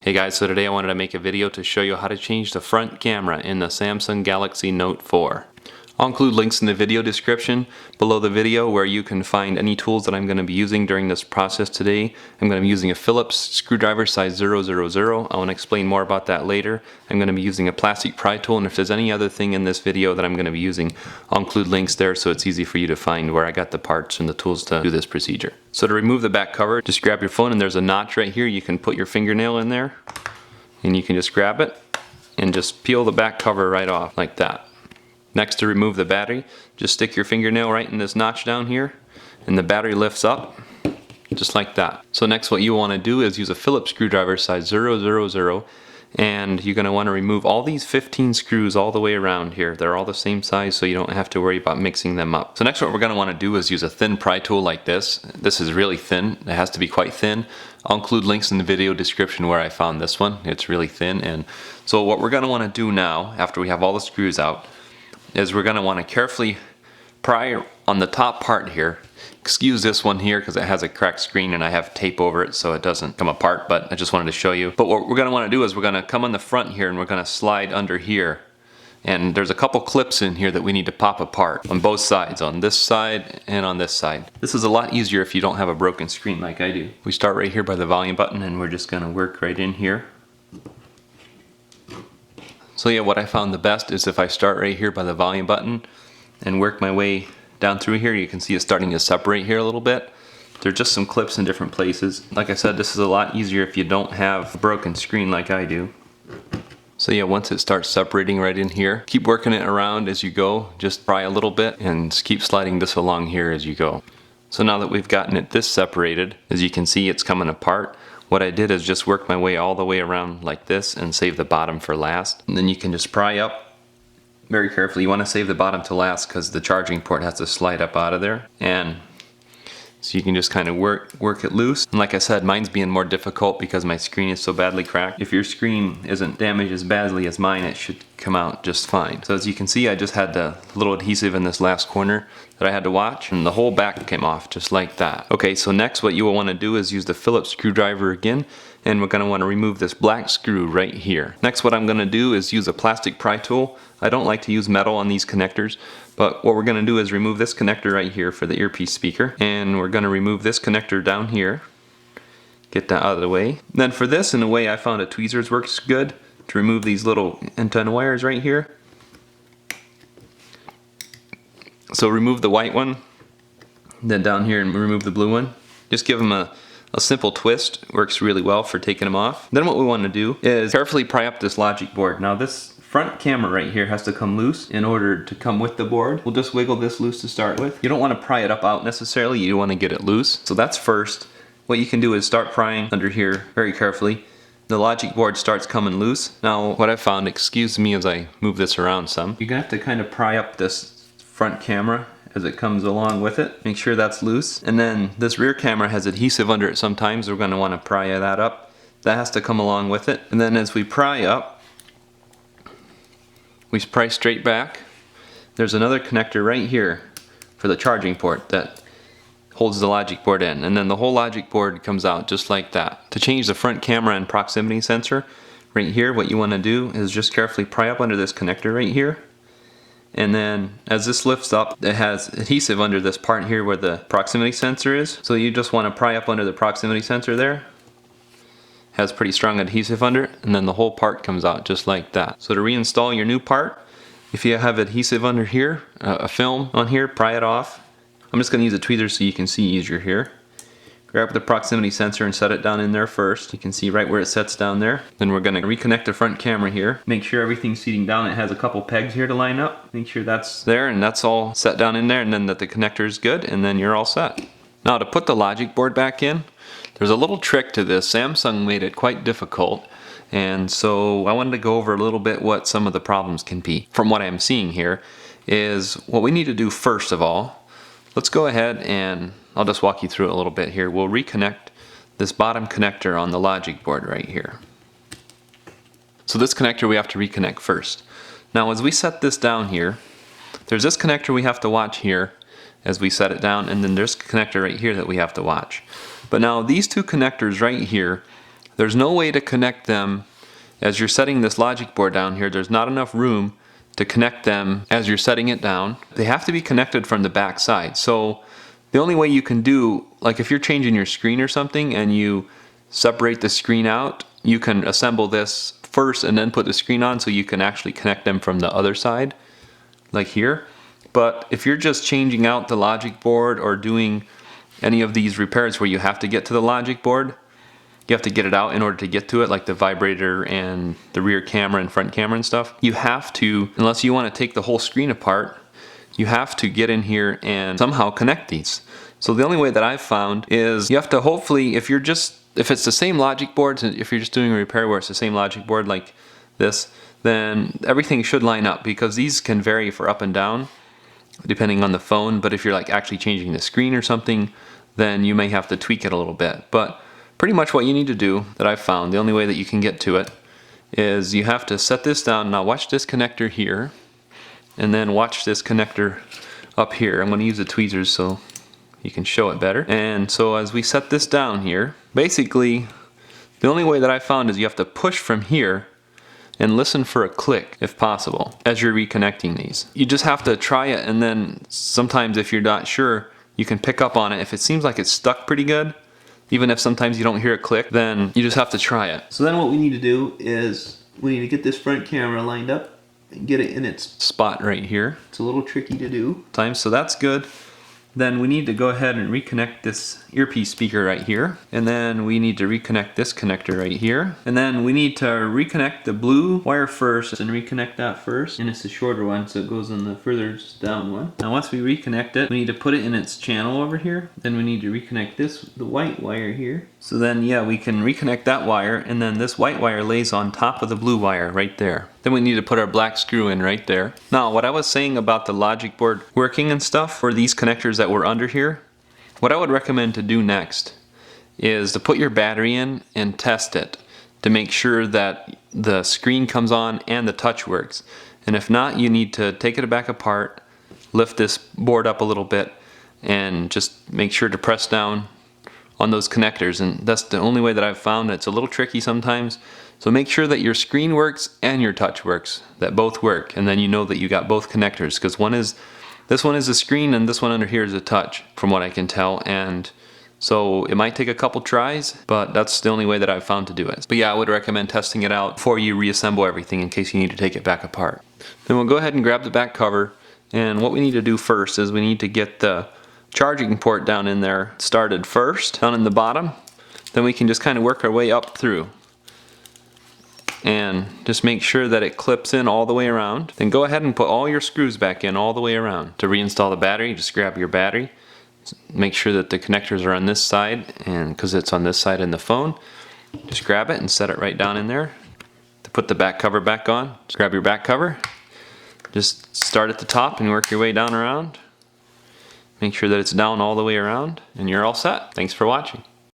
Hey guys, so today I wanted to make a video to show you how to change the front camera in the Samsung Galaxy Note 4. I'll include links in the video description below the video where you can find any tools that I'm going to be using during this process today. I'm going to be using a Phillips screwdriver size 000. I want to explain more about that later. I'm going to be using a plastic pry tool, and if there's any other thing in this video that I'm going to be using, I'll include links there so it's easy for you to find where I got the parts and the tools to do this procedure. So to remove the back cover, just grab your phone and there's a notch right here. You can put your fingernail in there and you can just grab it and just peel the back cover right off like that. Next, to remove the battery, just stick your fingernail right in this notch down here and the battery lifts up just like that. So next what you want to do is use a Phillips screwdriver size 000, and you're going to want to remove all these 15 screws all the way around here. They're all the same size, so you don't have to worry about mixing them up. So next what we're going to want to do is use a thin pry tool like this. This is really thin. It has to be quite thin. I'll include links in the video description where I found this one. It's really thin. And so what we're going to want to do now, after we have all the screws out, is we're going to want to carefully pry on the top part here. Excuse this one here because it has a cracked screen and I have tape over it so it doesn't come apart, but I just wanted to show you. But what we're going to want to do is we're going to come on the front here and we're going to slide under here. And there's a couple clips in here that we need to pop apart on both sides, on this side and on this side. This is a lot easier if you don't have a broken screen like I do. We start right here by the volume button and we're just going to work right in here. So yeah, what I found the best is if I start right here by the volume button and work my way down through here. You can see it's starting to separate here a little bit. There are just some clips in different places. Like I said, this is a lot easier if you don't have a broken screen like I do. So yeah, once it starts separating right in here, keep working it around as you go. Just pry a little bit and just keep sliding this along here as you go. So now that we've gotten it this separated, as you can see it's coming apart. What I did is just work my way all the way around like this and save the bottom for last. And then you can just pry up very carefully. You want to save the bottom to last because the charging port has to slide up out of there. And so you can just kind of work it loose. And like I said, mine's being more difficult because my screen is so badly cracked. If your screen isn't damaged as badly as mine, it should come out just fine. So as you can see, I just had the little adhesive in this last corner that I had to watch, and the whole back came off just like that. Okay, so next what you will want to do is use the Phillips screwdriver again, and we're going to want to remove this black screw right here. Next what I'm going to do is use a plastic pry tool. I don't like to use metal on these connectors, but what we're going to do is remove this connector right here for the earpiece speaker, and we're going to remove this connector down here. Get that out of the way. Then for this, in a way I found a tweezers works good to remove these little antenna wires right here. So remove the white one, then down here and remove the blue one. Just give them a simple twist. Works really well for taking them off. Then what we want to do is carefully pry up this logic board. Now this front camera right here has to come loose in order to come with the board. We'll just wiggle this loose to start with. You don't want to pry it up out necessarily, you want to get it loose. So that's first. What you can do is start prying under here very carefully. The logic board starts coming loose. Now what I found, excuse me as I move this around some, you're going to have to kind of pry up this front camera as it comes along with it. Make sure that's loose. And then this rear camera has adhesive under it sometimes. We're going to want to pry that up. That has to come along with it. And then as we pry up, we pry straight back. There's another connector right here for the charging port that holds the logic board in. And then the whole logic board comes out just like that. To change the front camera and proximity sensor, right here what you want to do is just carefully pry up under this connector right here. And then as this lifts up, it has adhesive under this part here where the proximity sensor is. So you just want to pry up under the proximity sensor there. Has pretty strong adhesive under it, and then the whole part comes out just like that. So to reinstall your new part, if you have adhesive under here, a film on here, pry it off. I'm just going to use a tweezer so you can see easier here. Grab the proximity sensor and set it down in there first. You can see right where it sets down there. Then we're going to reconnect the front camera here. Make sure everything's seating down. It has a couple pegs here to line up. Make sure that's there and that's all set down in there, and then that the connector is good, and then you're all set. Now to put the logic board back in, there's a little trick to this. Samsung made it quite difficult, and so I wanted to go over a little bit what some of the problems can be. From what I'm seeing here is what we need to do first of all. Let's go ahead and I'll just walk you through it a little bit here. We'll reconnect this bottom connector on the logic board right here. So this connector we have to reconnect first. Now as we set this down here, there's this connector we have to watch here as we set it down, and then there's a connector right here that we have to watch. But now these two connectors right here there's no way to connect them as you're setting this logic board down here. There's not enough room to connect them as you're setting it down. They have to be connected from the back side. So the only way you can do, like if you're changing your screen or something and you separate the screen out, you can assemble this first and then put the screen on so you can actually connect them from the other side, like here. But if you're just changing out the logic board or doing any of these repairs where you have to get to the logic board, you have to get it out in order to get to it, like the vibrator and the rear camera and front camera and stuff. You have to, unless you want to take the whole screen apart, you have to get in here and somehow connect these. So the only way that I've found is you have to hopefully, if it's the same logic board, if you're just doing a repair where it's the same logic board like this, then everything should line up, because these can vary for up and down depending on the phone. But if you're like actually changing the screen or something, then you may have to tweak it a little bit. But pretty much what you need to do, that I've found, the only way that you can get to it, is you have to set this down. Now watch this connector here, and then watch this connector up here. I'm going to use the tweezers so you can show it better. And so as we set this down here, basically the only way that I found is you have to push from here and listen for a click if possible as you're reconnecting these. You just have to try it, and then sometimes if you're not sure, you can pick up on it. If it seems like it's stuck pretty good, even if sometimes you don't hear it click, then you just have to try it. So then what we need to do is we need to get this front camera lined up and get it in its spot right here. It's a little tricky to do sometimes, so that's good. Then we need to go ahead and reconnect this earpiece speaker right here. And then we need to reconnect this connector right here. And then we need to reconnect the blue wire first and reconnect that first. And it's a shorter one, so it goes in the further down one. Now once we reconnect it, we need to put it in its channel over here. Then we need to reconnect the white wire here. So then yeah, we can reconnect that wire, and then this white wire lays on top of the blue wire right there. Then we need to put our black screw in right there. Now what I was saying about the logic board working and stuff for these connectors that were under here, what I would recommend to do next is to put your battery in and test it to make sure that the screen comes on and the touch works. And if not, you need to take it back apart, lift this board up a little bit, and just make sure to press down on those connectors. And that's the only way that I've found. It's a little tricky sometimes. So make sure that your screen works and your touch works, that both work, and then you know that you got both connectors, because this one is a screen and this one under here is a touch, from what I can tell. And so it might take a couple tries, but that's the only way that I've found to do it. But yeah, I would recommend testing it out before you reassemble everything in case you need to take it back apart. Then we'll go ahead and grab the back cover, and what we need to do first is we need to get the charging port down in there started first, down in the bottom. Then we can just kind of work our way up through and just make sure that it clips in all the way around. Then go ahead and put all your screws back in all the way around. To reinstall the battery, just grab your battery, make sure that the connectors are on this side, and because it's on this side in the phone, just grab it and set it right down in there. To put the back cover back on, just grab your back cover, just start at the top and work your way down around. Make sure that it's down all the way around, and you're all set. Thanks for watching.